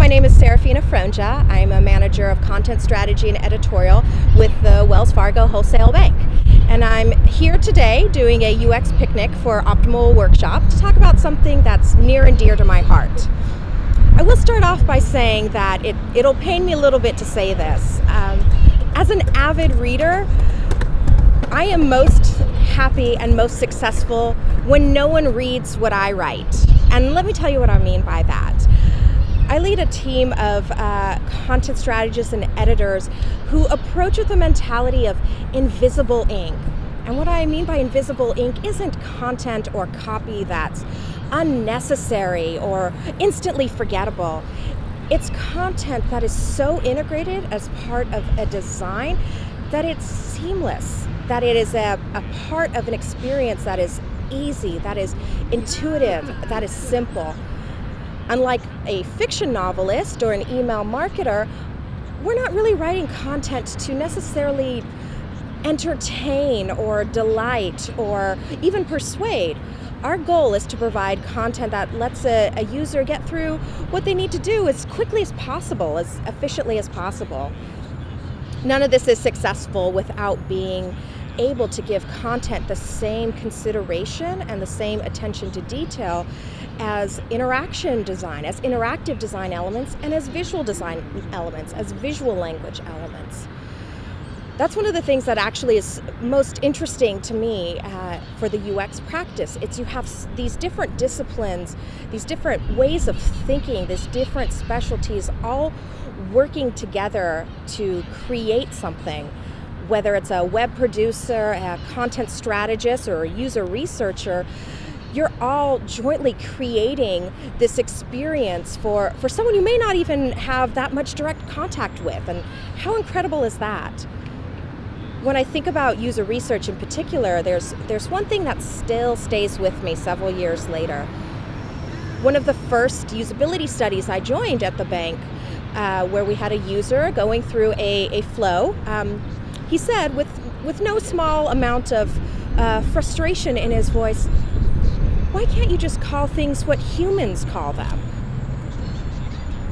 my name is Serafina Frongia. I'm a manager of content strategy and editorial with the Wells Fargo Wholesale Bank. And I'm here today doing a UX picnic for Optimal Workshop to talk about something that's near and dear to my heart. I will start off by saying that it'll pain me a little bit to say this. As an avid reader, I am most happy and most successful when no one reads what I write. And let me tell you what I mean by that. I lead a team of content strategists and editors who approach with the mentality of invisible ink. And what I mean by invisible ink isn't content or copy that's unnecessary or instantly forgettable. It's content that is so integrated as part of a design that it's seamless, that it is a part of an experience that is easy, that is intuitive, that is simple. Unlike a fiction novelist or an email marketer, we're not really writing content to necessarily entertain or delight or even persuade. Our goal is to provide content that lets a user get through what they need to do as quickly as possible, as efficiently as possible. None of this is successful without being able to give content the same consideration and the same attention to detail as interaction design, as interactive design elements, and as visual design elements, as visual language elements. That's one of the things that actually is most interesting to me for the UX practice. It's you have these different disciplines, these different ways of thinking, these different specialties all working together to create something. Whether it's a web producer, a content strategist, or a user researcher, you're all jointly creating this experience for someone you may not even have that much direct contact with. And how incredible is that? When I think about user research in particular, there's one thing that still stays with me several years later. One of the first usability studies I joined at the bank, where we had a user going through a flow, he said, with no small amount of frustration in his voice, "Why can't you just call things what humans call them?"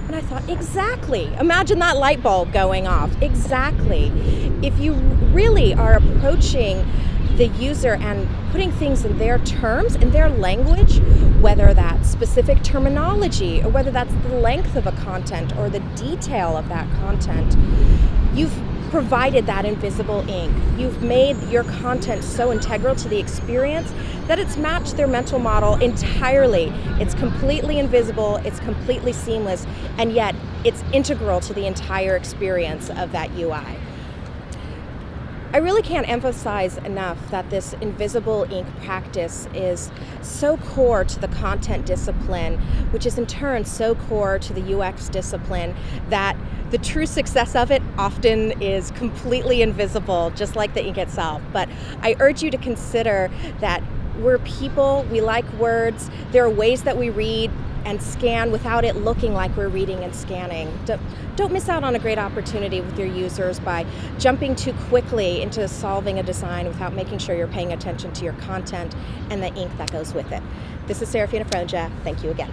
And I thought, exactly. Imagine that light bulb going off. Exactly. If you really are approaching the user and putting things in their terms, in their language, whether that's specific terminology or whether that's the length of a content or the detail of that content, you've provided that invisible ink. You've made your content so integral to the experience that it's matched their mental model entirely. It's completely invisible, it's completely seamless, and yet it's integral to the entire experience of that UI. I really can't emphasize enough that this invisible ink practice is so core to the content discipline, which is in turn so core to the UX discipline, that the true success of it often is completely invisible, just like the ink itself. But I urge you to consider that we're people, we like words, there are ways that we read and scan without it looking like we're reading and scanning. Don't miss out on a great opportunity with your users by jumping too quickly into solving a design without making sure you're paying attention to your content and the ink that goes with it. This is Serafina Frongia. Thank you again.